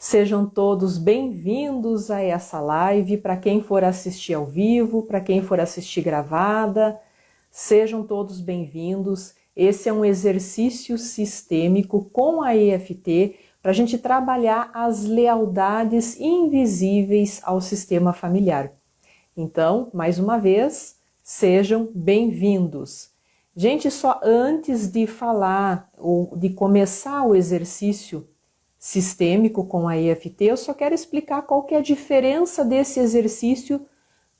Sejam todos bem-vindos a essa live, para quem for assistir ao vivo, para quem for assistir gravada, sejam todos bem-vindos. Esse é um exercício sistêmico com a EFT para a gente trabalhar as lealdades invisíveis ao sistema familiar. Então, mais uma vez, sejam bem-vindos. Gente, só antes de falar ou de começar o exercício sistêmico com a EFT, eu só quero explicar qual que é a diferença desse exercício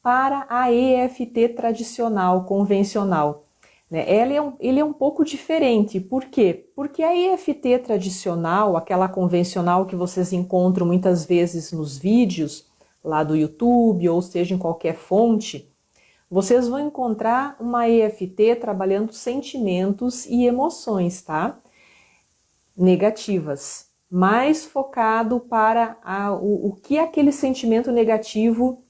para a EFT tradicional, convencional. Ele é um pouco diferente. Por quê? Porque a EFT tradicional, aquela convencional que vocês encontram muitas vezes nos vídeos, lá do YouTube, ou seja, em qualquer fonte, vocês vão encontrar uma EFT trabalhando sentimentos e emoções, tá? Negativas, mais focado para o que aquele sentimento negativo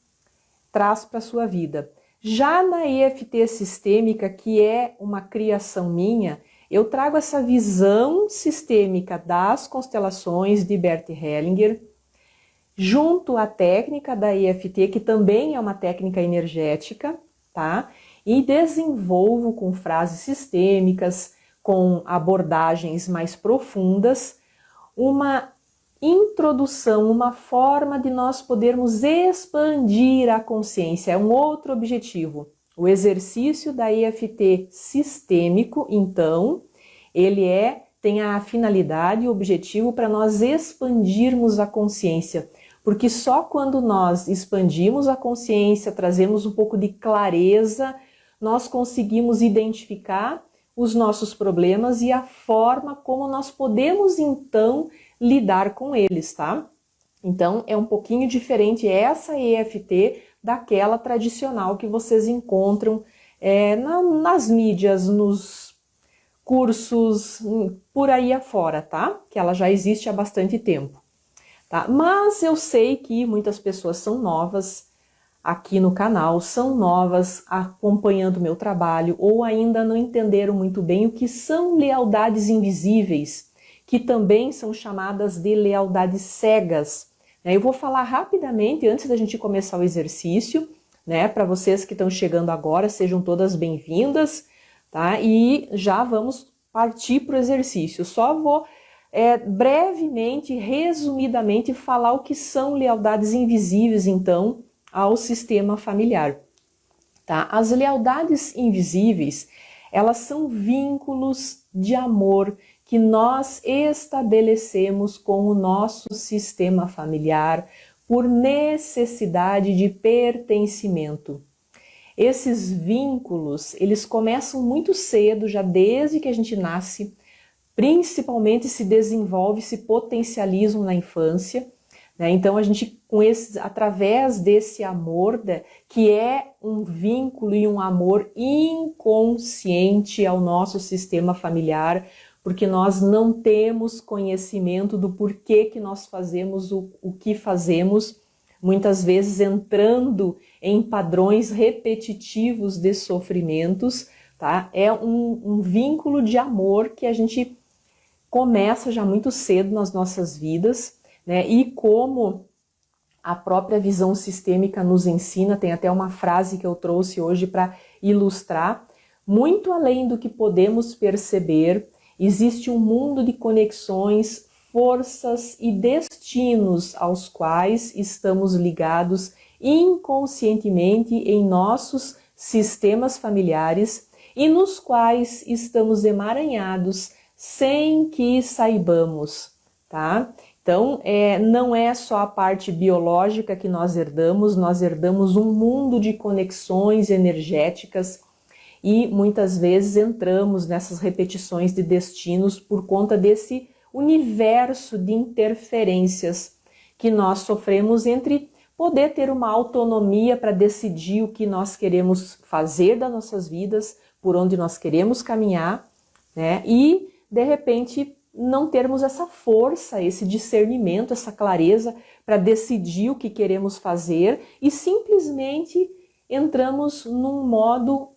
traz para a sua vida. Já na EFT sistêmica, que é uma criação minha, eu trago essa visão sistêmica das constelações de Bert Hellinger, junto à técnica da EFT, que também é uma técnica energética, tá? E desenvolvo com frases sistêmicas, com abordagens mais profundas, uma introdução, uma forma de nós podermos expandir a consciência. É um outro objetivo. O exercício da EFT sistêmico, então, ele tem a finalidade e o objetivo para nós expandirmos a consciência. Porque só quando nós expandimos a consciência, trazemos um pouco de clareza, nós conseguimos identificar os nossos problemas e a forma como nós podemos, então, lidar com eles, tá? Então, é um pouquinho diferente essa EFT daquela tradicional que vocês encontram nas mídias, nos cursos, por aí afora, tá? Que ela já existe há bastante tempo, tá? Mas eu sei que muitas pessoas são novas aqui no canal, são novas acompanhando o meu trabalho ou ainda não entenderam muito bem o que são lealdades invisíveis, que também são chamadas de lealdades cegas. Eu vou falar rapidamente antes da gente começar o exercício, né? Para vocês que estão chegando agora, sejam todas bem-vindas, tá? E já vamos partir para o exercício. Só vou brevemente, resumidamente, falar o que são lealdades invisíveis, então, ao sistema familiar, tá? As lealdades invisíveis, elas são vínculos de amor que nós estabelecemos com o nosso sistema familiar por necessidade de pertencimento. Esses vínculos, eles começam muito cedo, já desde que a gente nasce, principalmente se desenvolve, se potencializam na infância. Então a gente, através desse amor, que é um vínculo e um amor inconsciente ao nosso sistema familiar, porque nós não temos conhecimento do porquê que nós fazemos o que fazemos, muitas vezes entrando em padrões repetitivos de sofrimentos, tá? É um vínculo de amor que a gente começa já muito cedo nas nossas vidas, né? E como a própria visão sistêmica nos ensina, tem até uma frase que eu trouxe hoje para ilustrar, muito além do que podemos perceber, existe um mundo de conexões, forças e destinos aos quais estamos ligados inconscientemente em nossos sistemas familiares e nos quais estamos emaranhados sem que saibamos, tá? Então, não é só a parte biológica que nós herdamos um mundo de conexões energéticas e muitas vezes entramos nessas repetições de destinos por conta desse universo de interferências que nós sofremos entre poder ter uma autonomia para decidir o que nós queremos fazer das nossas vidas, por onde nós queremos caminhar, né? E, de repente, não termos essa força, esse discernimento, essa clareza para decidir o que queremos fazer e simplesmente entramos num modo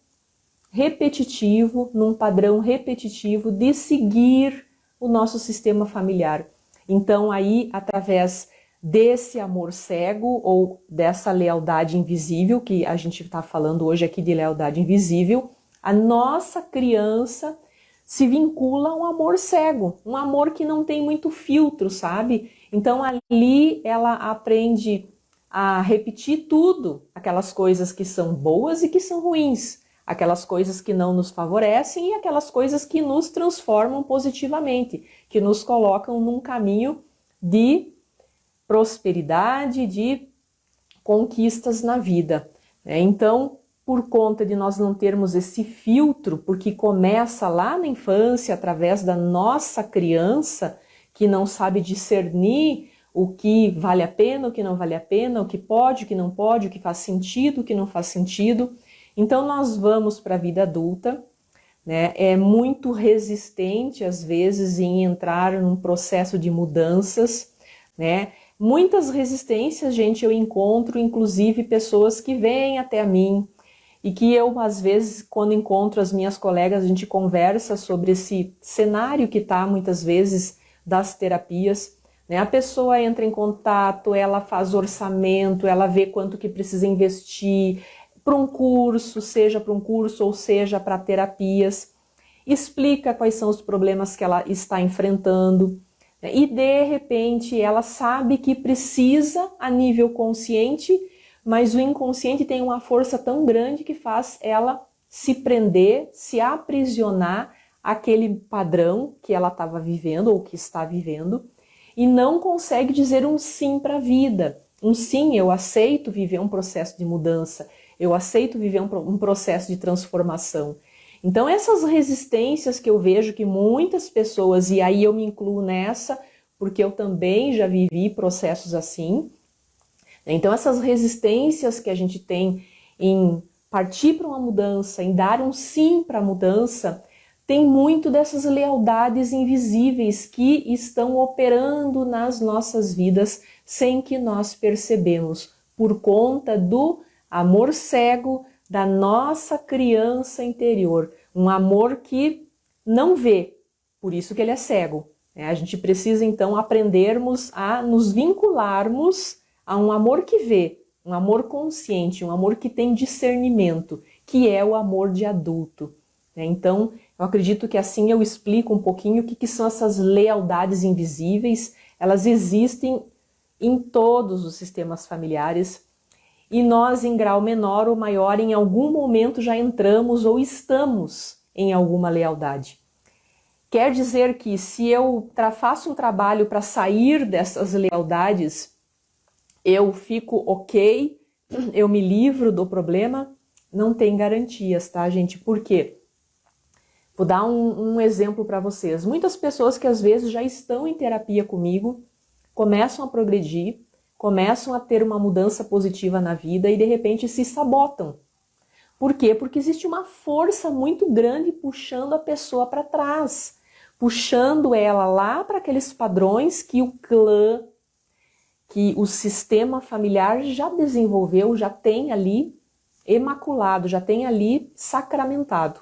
repetitivo, num padrão repetitivo de seguir o nosso sistema familiar. Então aí, através desse amor cego ou dessa lealdade invisível, que a gente está falando hoje aqui de lealdade invisível, a nossa criança se vincula a um amor cego, um amor que não tem muito filtro, sabe? Então ali ela aprende a repetir tudo, aquelas coisas que são boas e que são ruins, aquelas coisas que não nos favorecem e aquelas coisas que nos transformam positivamente, que nos colocam num caminho de prosperidade, de conquistas na vida. Então, por conta de nós não termos esse filtro, porque começa lá na infância, através da nossa criança, que não sabe discernir o que vale a pena, o que não vale a pena, o que pode, o que não pode, o que faz sentido, o que não faz sentido. Então nós vamos para a vida adulta, né? É muito resistente às vezes em entrar num processo de mudanças, né? Muitas resistências, gente, eu encontro, inclusive pessoas que vêm até a mim e que eu, às vezes, quando encontro as minhas colegas, a gente conversa sobre esse cenário que está, muitas vezes, das terapias, né? A pessoa entra em contato, ela faz orçamento, ela vê quanto que precisa investir para um curso, seja para um curso ou seja para terapias, explica quais são os problemas que ela está enfrentando, né? E de repente ela sabe que precisa a nível consciente, mas o inconsciente tem uma força tão grande que faz ela se prender, se aprisionar àquele padrão que ela estava vivendo ou que está vivendo e não consegue dizer um sim para a vida. Um sim, eu aceito viver um processo de mudança, eu aceito viver um processo de transformação. Então essas resistências que eu vejo que muitas pessoas, e aí eu me incluo nessa, porque eu também já vivi processos assim. Então essas resistências que a gente tem em partir para uma mudança, em dar um sim para a mudança, tem muito dessas lealdades invisíveis que estão operando nas nossas vidas sem que nós percebemos, por conta do amor cego da nossa criança interior, um amor que não vê, por isso que ele é cego. A gente precisa então aprendermos a nos vincularmos a um amor que vê, um amor consciente, um amor que tem discernimento, que é o amor de adulto. Então, eu acredito que assim eu explico um pouquinho o que são essas lealdades invisíveis. Elas existem em todos os sistemas familiares e nós, em grau menor ou maior, em algum momento já entramos ou estamos em alguma lealdade. Quer dizer que se eu faço um trabalho para sair dessas lealdades, eu fico ok, eu me livro do problema? Não tem garantias, tá, gente? Por quê? Vou dar um exemplo para vocês. Muitas pessoas que às vezes já estão em terapia comigo, começam a progredir, começam a ter uma mudança positiva na vida e de repente se sabotam. Por quê? Porque existe uma força muito grande puxando a pessoa para trás, puxando ela lá para aqueles padrões que o clã, que o sistema familiar já desenvolveu, já tem ali imaculado, já tem ali sacramentado,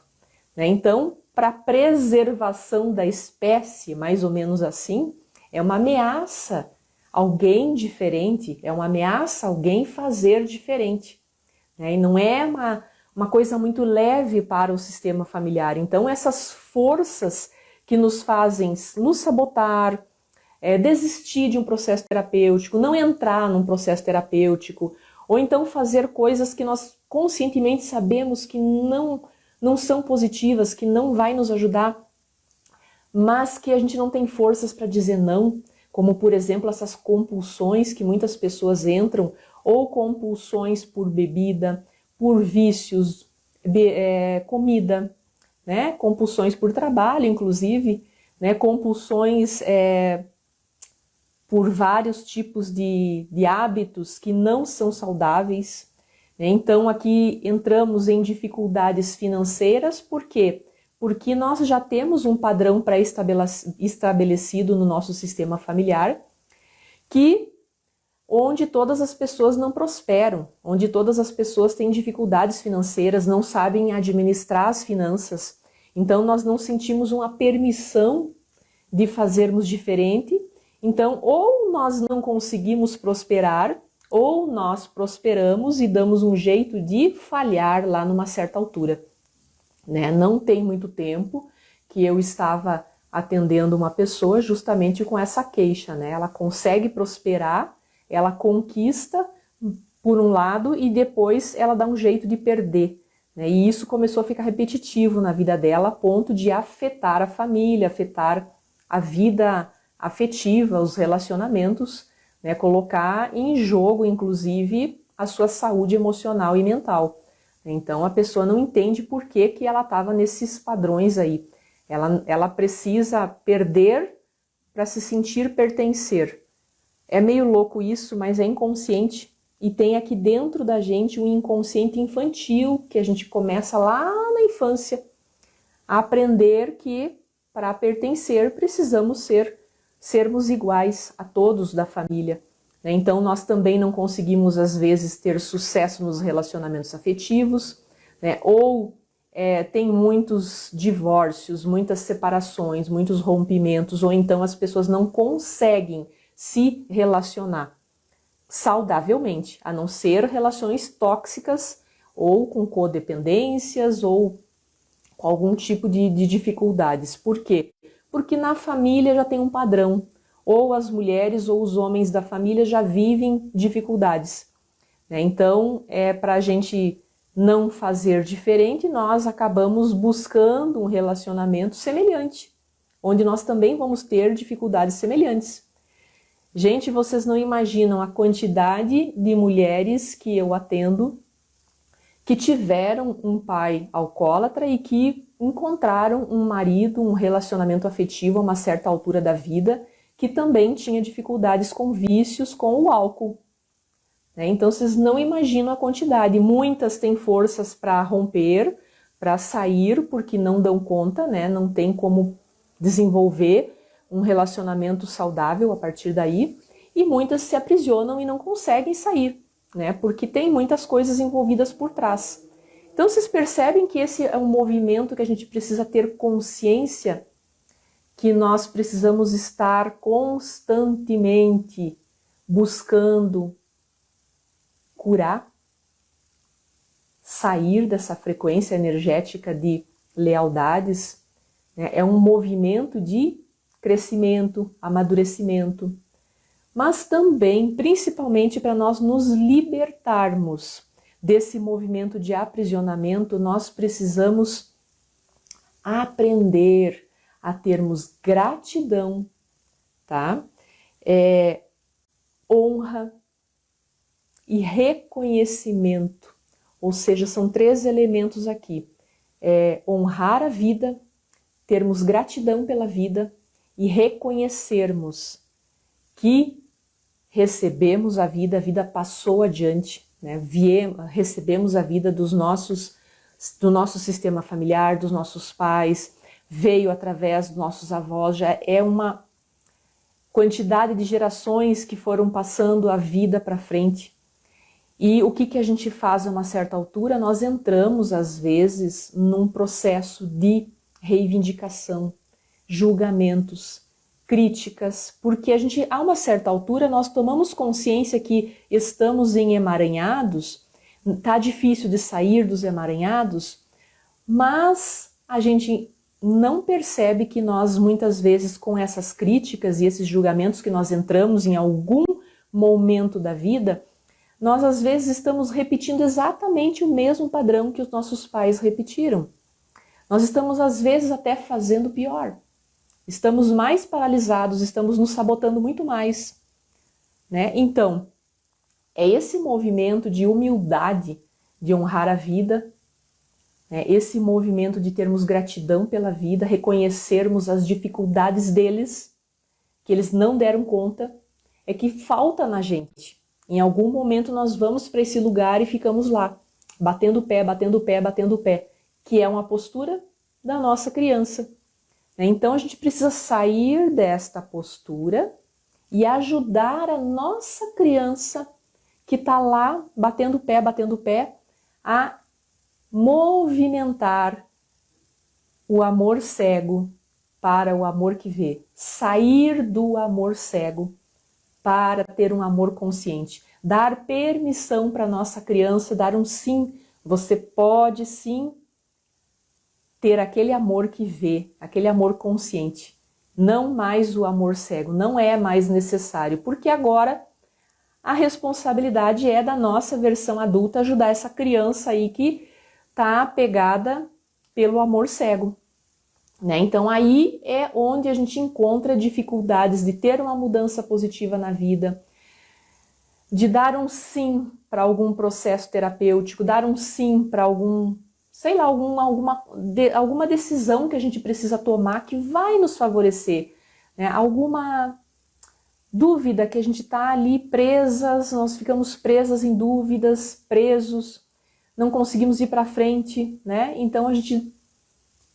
né? Então, para preservação da espécie, mais ou menos assim, é uma ameaça alguém diferente, é uma ameaça alguém fazer diferente, né? E não é uma coisa muito leve para o sistema familiar. Então essas forças que nos fazem nos sabotar, desistir de um processo terapêutico, não entrar num processo terapêutico, ou então fazer coisas que nós conscientemente sabemos que não são positivas, que não vai nos ajudar, mas que a gente não tem forças para dizer não, como por exemplo essas compulsões que muitas pessoas entram, ou compulsões por bebida, por vícios, comida, né? Compulsões por trabalho, inclusive, né? Compulsões por vários tipos de hábitos que não são saudáveis. Então aqui entramos em dificuldades financeiras, por quê? Porque nós já temos um padrão pré-estabelecido no nosso sistema familiar, onde todas as pessoas não prosperam, onde todas as pessoas têm dificuldades financeiras, não sabem administrar as finanças. Então nós não sentimos uma permissão de fazermos diferente, Então, ou nós não conseguimos prosperar, ou nós prosperamos e damos um jeito de falhar lá numa certa altura, né? Não tem muito tempo que eu estava atendendo uma pessoa justamente com essa queixa, né? Ela consegue prosperar, ela conquista por um lado e depois ela dá um jeito de perder, né? E isso começou a ficar repetitivo na vida dela, a ponto de afetar a família, afetar a vida afetiva, os relacionamentos, né? Colocar em jogo, inclusive, a sua saúde emocional e mental. Então a pessoa não entende por que que ela estava nesses padrões aí. Ela precisa perder para se sentir pertencer. É meio louco isso, mas é inconsciente. E tem aqui dentro da gente um inconsciente infantil, que a gente começa lá na infância a aprender que para pertencer precisamos sermos iguais a todos da família. Então nós também não conseguimos às vezes ter sucesso nos relacionamentos afetivos, né? Ou tem muitos divórcios, muitas separações, muitos rompimentos, ou então as pessoas não conseguem se relacionar saudavelmente, a não ser relações tóxicas ou com codependências ou com algum tipo de dificuldades. Por quê? Porque na família já tem um padrão, ou as mulheres ou os homens da família já vivem dificuldades, né? Então, para a gente não fazer diferente, nós acabamos buscando um relacionamento semelhante, onde nós também vamos ter dificuldades semelhantes. Gente, vocês não imaginam a quantidade de mulheres que eu atendo que tiveram um pai alcoólatra e que encontraram um marido, um relacionamento afetivo a uma certa altura da vida, que também tinha dificuldades com vícios, com o álcool. Então vocês não imaginam a quantidade. Muitas têm forças para romper, para sair, porque não dão conta, né? Não tem como desenvolver um relacionamento saudável a partir daí. E muitas se aprisionam e não conseguem sair, né? Porque tem muitas coisas envolvidas por trás. Então vocês percebem que esse é um movimento que a gente precisa ter consciência, que nós precisamos estar constantemente buscando curar, sair dessa frequência energética de lealdades, né? É um movimento de crescimento, amadurecimento, mas também, principalmente, para nós nos libertarmos desse movimento de aprisionamento, nós precisamos aprender a termos gratidão, tá? Honra e reconhecimento, ou seja, são 3 elementos aqui. Honrar a vida, termos gratidão pela vida e reconhecermos que recebemos a vida passou adiante, né? Recebemos a vida do nosso sistema familiar, dos nossos pais, veio através dos nossos avós, já é uma quantidade de gerações que foram passando a vida para frente. E o que a gente faz a uma certa altura? Nós entramos, às vezes, num processo de reivindicação, julgamentos, críticas, porque a uma certa altura, nós tomamos consciência que estamos em emaranhados, tá difícil de sair dos emaranhados, mas a gente não percebe que nós, muitas vezes, com essas críticas e esses julgamentos que nós entramos em algum momento da vida, nós às vezes estamos repetindo exatamente o mesmo padrão que os nossos pais repetiram. Nós estamos às vezes até fazendo pior. Estamos mais paralisados, estamos nos sabotando muito mais, né? Então, é esse movimento de humildade, de honrar a vida, né? Esse movimento de termos gratidão pela vida, reconhecermos as dificuldades deles, que eles não deram conta, é que falta na gente. Em algum momento nós vamos para esse lugar e ficamos lá, batendo o pé, batendo o pé, batendo o pé, que é uma postura da nossa criança. Então a gente precisa sair desta postura e ajudar a nossa criança que está lá batendo o pé, a movimentar o amor cego para o amor que vê. Sair do amor cego para ter um amor consciente. Dar permissão para nossa criança, dar um sim. Você pode sim ter aquele amor que vê, aquele amor consciente. Não mais o amor cego, não é mais necessário, porque agora a responsabilidade é da nossa versão adulta ajudar essa criança aí que está apegada pelo amor cego. Né? Então aí é onde a gente encontra dificuldades de ter uma mudança positiva na vida, de dar um sim para algum processo terapêutico, dar um sim para algum, sei lá, alguma decisão que a gente precisa tomar que vai nos favorecer, né? Alguma dúvida que a gente está ali presas, nós ficamos presas em dúvidas, presos, não conseguimos ir para frente, né? Então a gente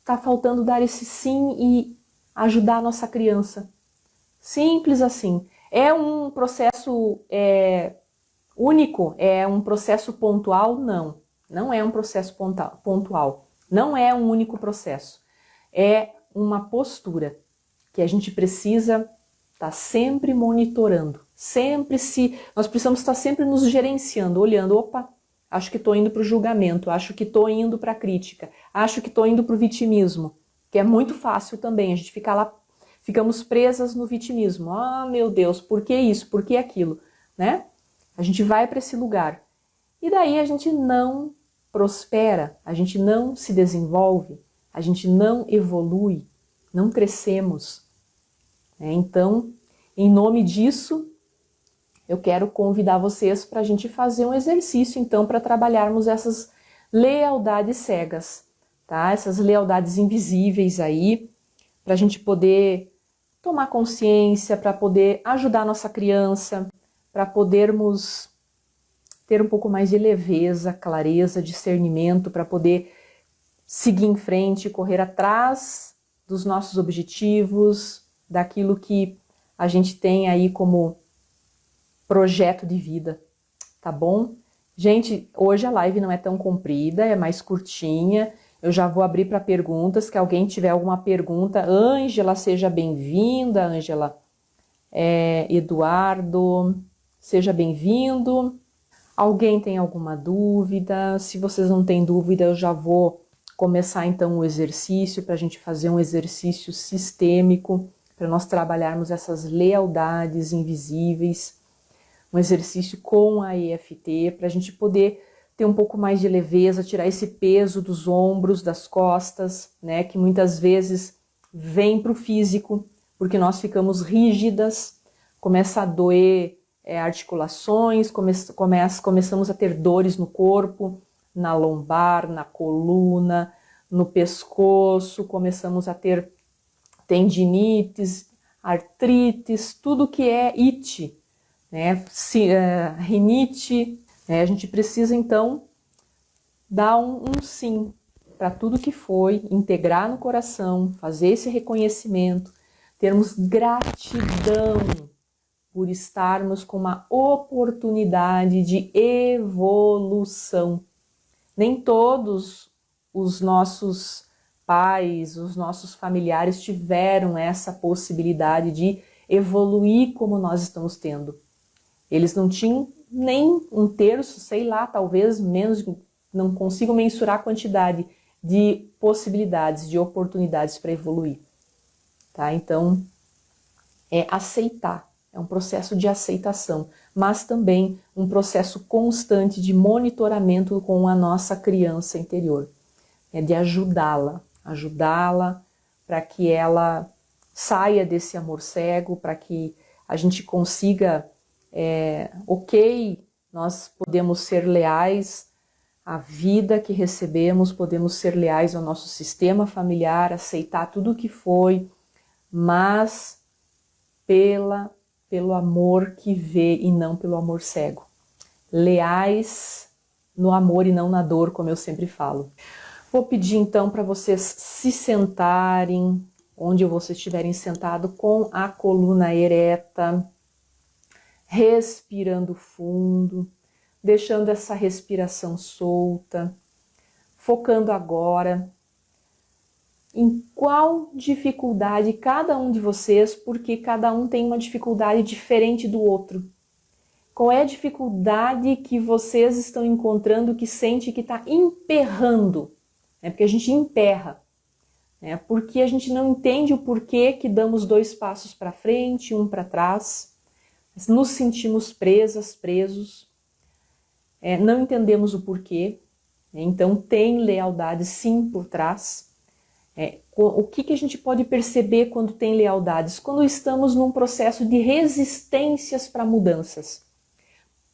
está faltando dar esse sim e ajudar a nossa criança. Simples assim. É um processo único? É um processo pontual? Não. Não é um processo pontual. Não é um único processo. É uma postura que a gente precisa estar sempre monitorando. Nós precisamos estar sempre nos gerenciando, olhando, opa, acho que estou indo para o julgamento, acho que estou indo para a crítica, acho que estou indo para o vitimismo, que é muito fácil também, a gente fica lá, ficamos presas no vitimismo. Ah, meu Deus, por que isso, por que aquilo, né? A gente vai para esse lugar. E daí a gente não prospera, a gente não se desenvolve, a gente não evolui, não crescemos. Então, em nome disso, eu quero convidar vocês para a gente fazer um exercício, então, para trabalharmos essas lealdades cegas, tá? Essas lealdades invisíveis aí, para a gente poder tomar consciência, para poder ajudar a nossa criança, para podermos ter um pouco mais de leveza, clareza, discernimento, para poder seguir em frente, correr atrás dos nossos objetivos, daquilo que a gente tem aí como projeto de vida, tá bom? Gente, hoje a live não é tão comprida, é mais curtinha. Eu já vou abrir para perguntas, que alguém tiver alguma pergunta. Ângela, seja bem-vinda, Ângela. Eduardo, seja bem-vindo. Alguém tem alguma dúvida? Se vocês não têm dúvida, eu já vou começar então o exercício, para a gente fazer um exercício sistêmico, para nós trabalharmos essas lealdades invisíveis. Um exercício com a EFT, para a gente poder ter um pouco mais de leveza, tirar esse peso dos ombros, das costas, né, que muitas vezes vem para o físico, porque nós ficamos rígidas, começa a doer articulações, começamos a ter dores no corpo, na lombar, na coluna, no pescoço, começamos a ter tendinites, artrites, tudo que é it, né? Rinite, né? A gente precisa então dar um sim para tudo que foi, integrar no coração, fazer esse reconhecimento, termos gratidão por estarmos com uma oportunidade de evolução. Nem todos os nossos pais, os nossos familiares tiveram essa possibilidade de evoluir como nós estamos tendo. Eles não tinham nem um terço, sei lá, talvez menos, não consigo mensurar a quantidade de possibilidades, de oportunidades para evoluir. Tá? Então, é aceitar, é um processo de aceitação, mas também um processo constante de monitoramento com a nossa criança interior, de ajudá-la para que ela saia desse amor cego, para que a gente consiga, ok, nós podemos ser leais à vida que recebemos, podemos ser leais ao nosso sistema familiar, aceitar tudo o que foi, mas pelo amor que vê e não pelo amor cego. Leais no amor e não na dor, como eu sempre falo. Vou pedir então para vocês se sentarem, onde vocês estiverem sentados, com a coluna ereta, respirando fundo, deixando essa respiração solta, focando agora em qual dificuldade cada um de vocês, porque cada um tem uma dificuldade diferente do outro. Qual é a dificuldade que vocês estão encontrando que sente que está emperrando? Porque a gente emperra. Porque a gente não entende o porquê que damos 2 passos para frente, 1 para trás. Nos sentimos presas, presos. Não entendemos o porquê. Então tem lealdade sim por trás. O que a gente pode perceber quando tem lealdades? Quando estamos num processo de resistências para mudanças.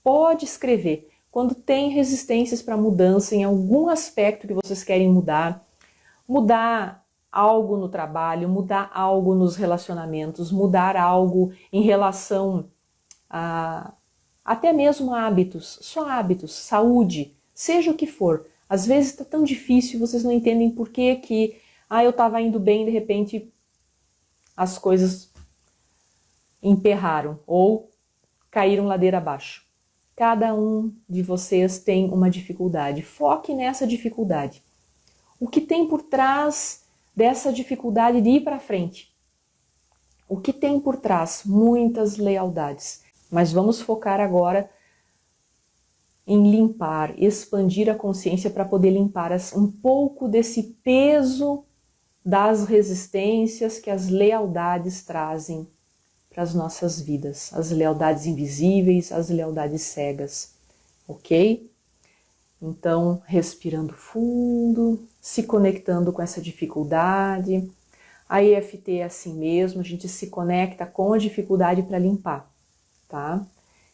Pode escrever. Quando tem resistências para mudança em algum aspecto que vocês querem mudar algo no trabalho, mudar algo nos relacionamentos, mudar algo em relação a até mesmo hábitos, só hábitos, saúde, seja o que for. Às vezes está tão difícil, vocês não entendem por que eu estava indo bem, de repente as coisas emperraram ou caíram ladeira abaixo. Cada um de vocês tem uma dificuldade. Foque nessa dificuldade. O que tem por trás dessa dificuldade de ir para frente? O que tem por trás? Muitas lealdades. Mas vamos focar agora em limpar, expandir a consciência para poder limpar um pouco desse peso das resistências que as lealdades trazem para as nossas vidas. As lealdades invisíveis, as lealdades cegas, ok? Então, respirando fundo, se conectando com essa dificuldade. A EFT é assim mesmo, a gente se conecta com a dificuldade para limpar, tá?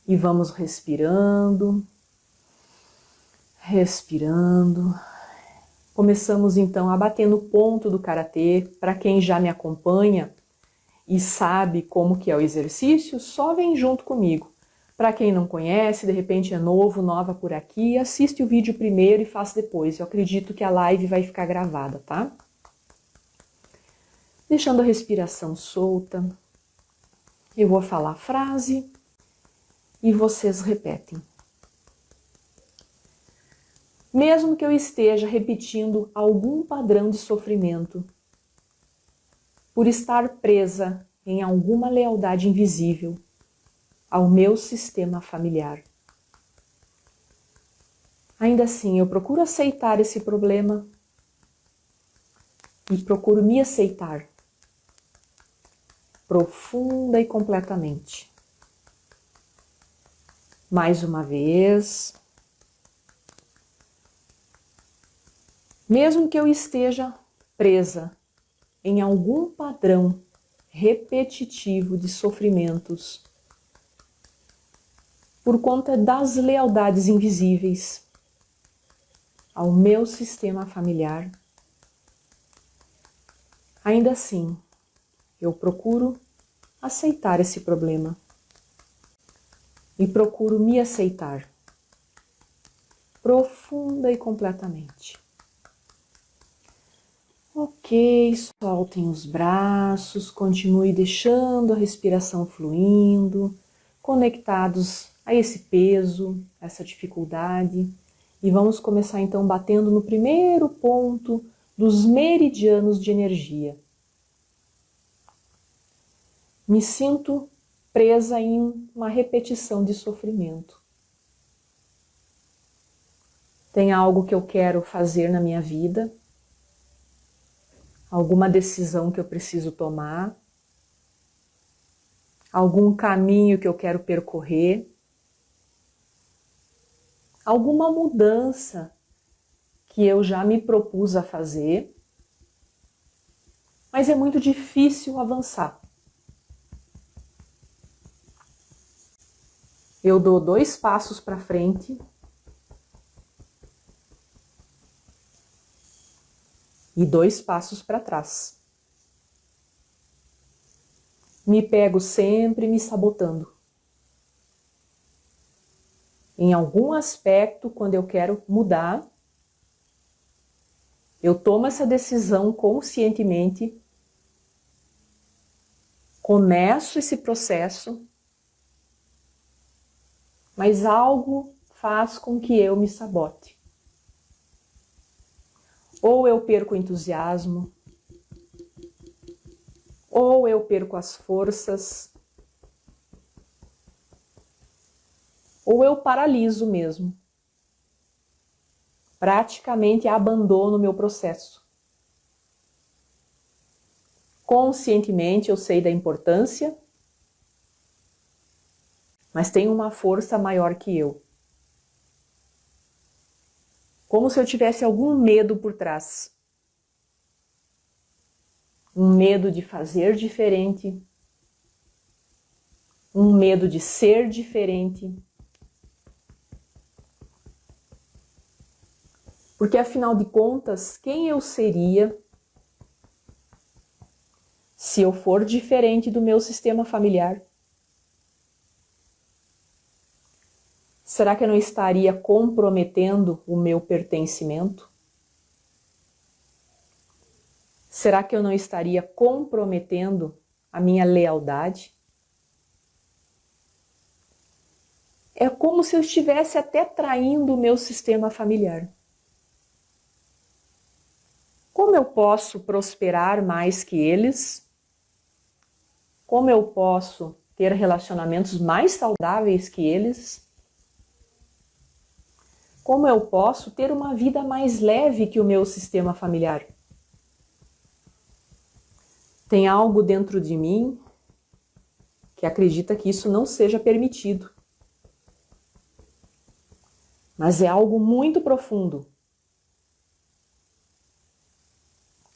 E vamos respirando, respirando. Começamos então a bater no ponto do Karatê. Para quem já me acompanha e sabe como que é o exercício, só vem junto comigo. Para quem não conhece, de repente é novo, nova por aqui, assiste o vídeo primeiro e faz depois. Eu acredito que a live vai ficar gravada, tá? Deixando a respiração solta, eu vou falar a frase e vocês repetem. Mesmo que eu esteja repetindo algum padrão de sofrimento, por estar presa em alguma lealdade invisível ao meu sistema familiar, ainda assim eu procuro aceitar esse problema e procuro me aceitar profunda e completamente. Mais uma vez. Mesmo que eu esteja presa em algum padrão repetitivo de sofrimentos por conta das lealdades invisíveis ao meu sistema familiar, ainda assim, eu procuro aceitar esse problema e procuro me aceitar profunda e completamente. Ok, soltem os braços, continue deixando a respiração fluindo, conectados a esse peso, essa dificuldade. E vamos começar então batendo no primeiro ponto dos meridianos de energia. Me sinto presa em uma repetição de sofrimento. Tem algo que eu quero fazer na minha vida, alguma decisão que eu preciso tomar, algum caminho que eu quero percorrer, alguma mudança que eu já me propus a fazer, mas é muito difícil avançar. Eu dou 2 passos para frente e 2 passos para trás. Me pego sempre me sabotando. Em algum aspecto, quando eu quero mudar, eu tomo essa decisão conscientemente, começo esse processo, mas algo faz com que eu me sabote. Ou eu perco o entusiasmo, ou eu perco as forças, ou eu paraliso mesmo. Praticamente abandono o meu processo. Conscientemente eu sei da importância, mas tem uma força maior que eu. Como se eu tivesse algum medo por trás. Um medo de fazer diferente, um medo de ser diferente. Porque afinal de contas, quem eu seria se eu for diferente do meu sistema familiar? Será que eu não estaria comprometendo o meu pertencimento? Será que eu não estaria comprometendo a minha lealdade? É como se eu estivesse até traindo o meu sistema familiar. Como eu posso prosperar mais que eles? Como eu posso ter relacionamentos mais saudáveis que eles? Como eu posso ter uma vida mais leve que o meu sistema familiar? Tem algo dentro de mim que acredita que isso não seja permitido. Mas é algo muito profundo.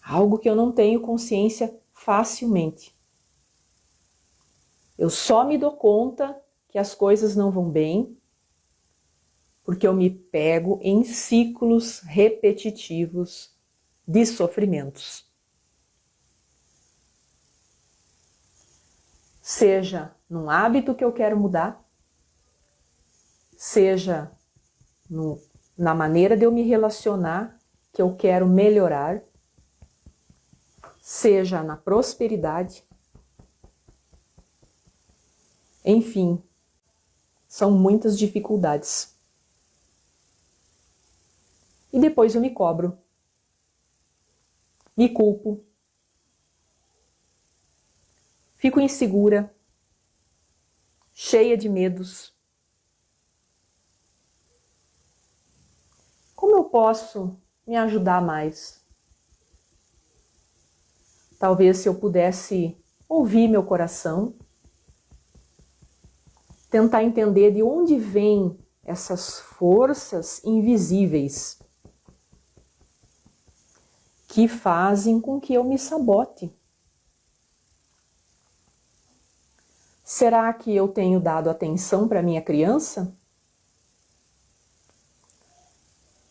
Algo que eu não tenho consciência facilmente. Eu só me dou conta que as coisas não vão bem porque eu me pego em ciclos repetitivos de sofrimentos. Seja num hábito que eu quero mudar, seja na maneira de eu me relacionar que eu quero melhorar, seja na prosperidade. Enfim, são muitas dificuldades. E depois eu me cobro, me culpo, fico insegura, cheia de medos. Como eu posso me ajudar mais? Talvez se eu pudesse ouvir meu coração, tentar entender de onde vêm essas forças invisíveis que fazem com que eu me sabote. Será que eu tenho dado atenção para minha criança?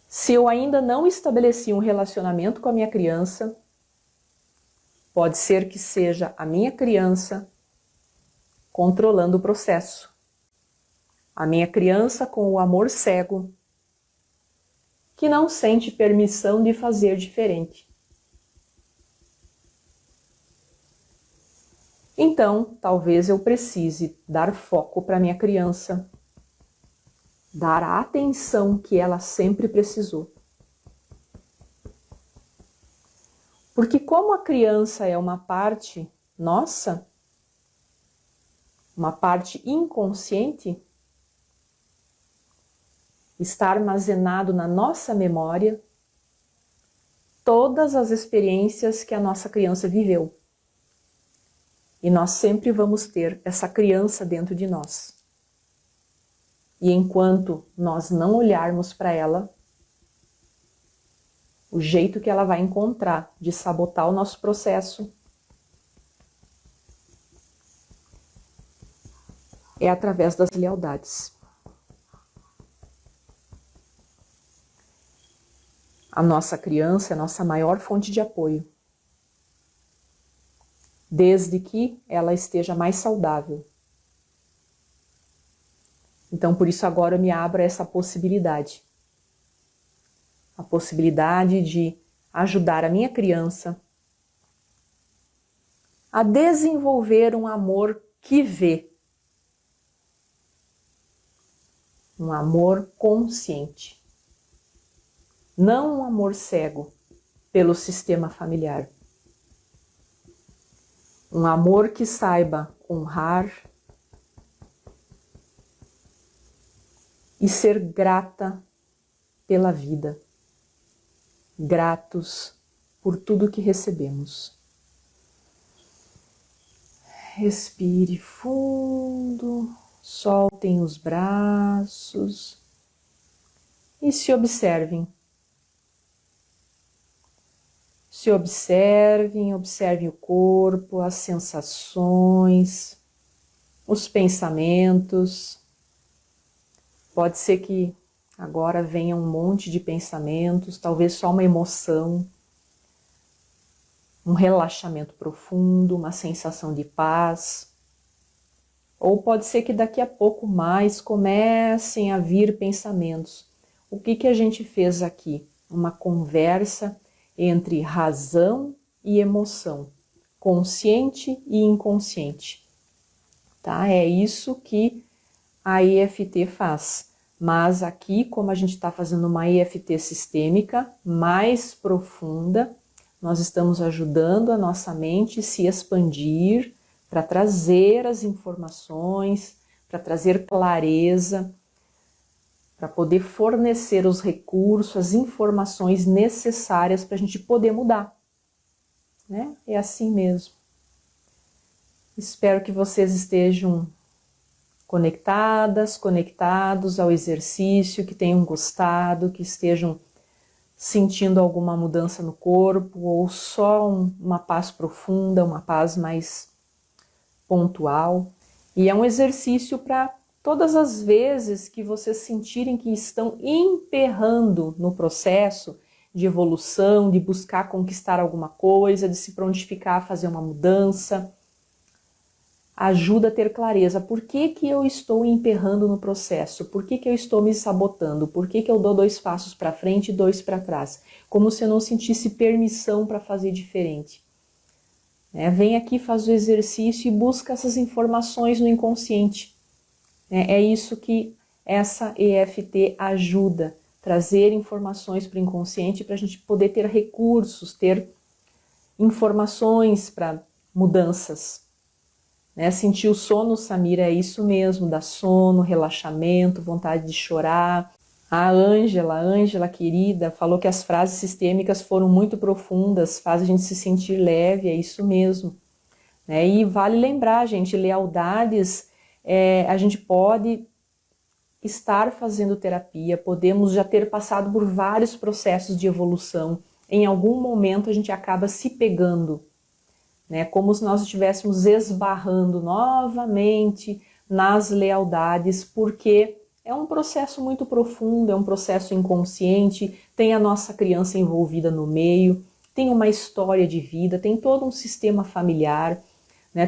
Se eu ainda não estabeleci um relacionamento com a minha criança, pode ser que seja a minha criança controlando o processo. A minha criança com o amor cego, que não sente permissão de fazer diferente. Então, talvez eu precise dar foco para minha criança, dar a atenção que ela sempre precisou. Porque como a criança é uma parte nossa, uma parte inconsciente, está armazenado na nossa memória todas as experiências que a nossa criança viveu. E nós sempre vamos ter essa criança dentro de nós. E enquanto nós não olharmos para ela, o jeito que ela vai encontrar de sabotar o nosso processo é através das lealdades. A nossa criança é a nossa maior fonte de apoio, desde que ela esteja mais saudável. Então, por isso agora eu me abro a essa possibilidade. A possibilidade de ajudar a minha criança a desenvolver um amor que vê. Um amor consciente. Não um amor cego pelo sistema familiar. Um amor que saiba honrar e ser grata pela vida, gratos por tudo que recebemos. Respire fundo, soltem os braços e se observem. Se observem, observem o corpo, as sensações, os pensamentos. Pode ser que agora venha um monte de pensamentos, talvez só uma emoção, um relaxamento profundo, uma sensação de paz. Ou pode ser que daqui a pouco mais comecem a vir pensamentos. O que a gente fez aqui? Uma conversa entre razão e emoção, consciente e inconsciente. Tá? É isso que a EFT faz. Mas aqui, como a gente está fazendo uma EFT sistêmica mais profunda, nós estamos ajudando a nossa mente a se expandir para trazer as informações, para trazer clareza, para poder fornecer os recursos, as informações necessárias para a gente poder mudar. Né? É assim mesmo. Espero que vocês estejam conectadas, conectados ao exercício, que tenham gostado, que estejam sentindo alguma mudança no corpo ou só uma paz profunda, uma paz mais pontual. E é um exercício para todas as vezes que vocês sentirem que estão emperrando no processo de evolução, de buscar conquistar alguma coisa, de se prontificar a fazer uma mudança, ajuda a ter clareza. Por que eu estou emperrando no processo? Por que eu estou me sabotando? Por que eu dou 2 passos para frente e 2 para trás? Como se eu não sentisse permissão para fazer diferente. Vem aqui, faz o exercício e busca essas informações no inconsciente. É isso que essa EFT ajuda, trazer informações para o inconsciente para a gente poder ter recursos, ter informações para mudanças. Sentir o sono, Samira, é isso mesmo, dá sono, relaxamento, vontade de chorar. A Ângela querida, falou que as frases sistêmicas foram muito profundas, faz a gente se sentir leve, é isso mesmo. E vale lembrar, gente, lealdades, a gente pode estar fazendo terapia, podemos já ter passado por vários processos de evolução, em algum momento a gente acaba se pegando, como se nós estivéssemos esbarrando novamente nas lealdades, porque é um processo muito profundo, é um processo inconsciente, tem a nossa criança envolvida no meio, tem uma história de vida, tem todo um sistema familiar,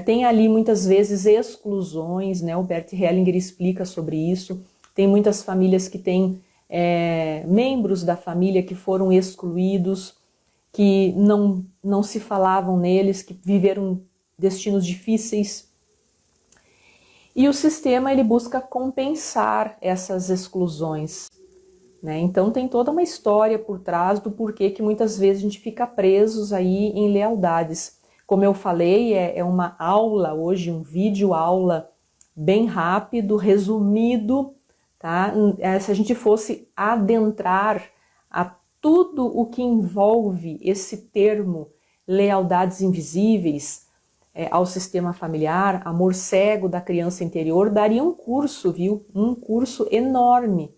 tem ali muitas vezes exclusões, o Bert Hellinger explica sobre isso, tem muitas famílias que têm membros da família que foram excluídos, que não se falavam neles, que viveram destinos difíceis. E o sistema ele busca compensar essas exclusões. Então tem toda uma história por trás do porquê que muitas vezes a gente fica presos aí em lealdades. Como eu falei, é uma aula hoje, um vídeo aula bem rápido, resumido, tá? Se a gente fosse adentrar a tudo o que envolve esse termo lealdades invisíveis ao sistema familiar, amor cego da criança interior, daria um curso, viu? Um curso enorme.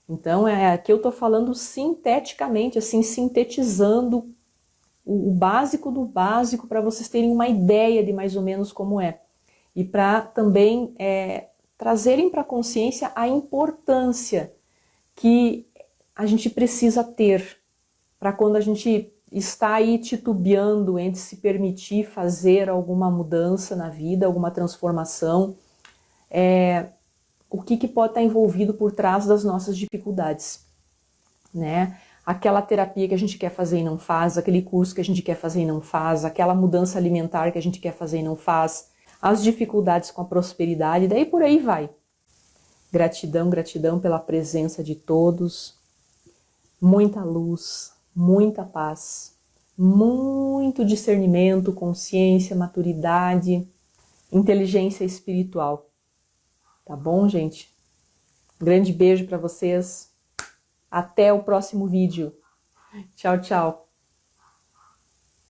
Então, aqui eu estou falando sinteticamente, assim, sintetizando o básico do básico para vocês terem uma ideia de mais ou menos como é. E para também trazerem para a consciência a importância que a gente precisa ter para quando a gente está aí titubeando entre se permitir fazer alguma mudança na vida, alguma transformação, o que pode estar envolvido por trás das nossas dificuldades, Aquela terapia que a gente quer fazer e não faz, aquele curso que a gente quer fazer e não faz, aquela mudança alimentar que a gente quer fazer e não faz, as dificuldades com a prosperidade, daí por aí vai. Gratidão, gratidão pela presença de todos, muita luz, muita paz, muito discernimento, consciência, maturidade, inteligência espiritual. Tá bom, gente? Um grande beijo para vocês. Até o próximo vídeo. Tchau, tchau.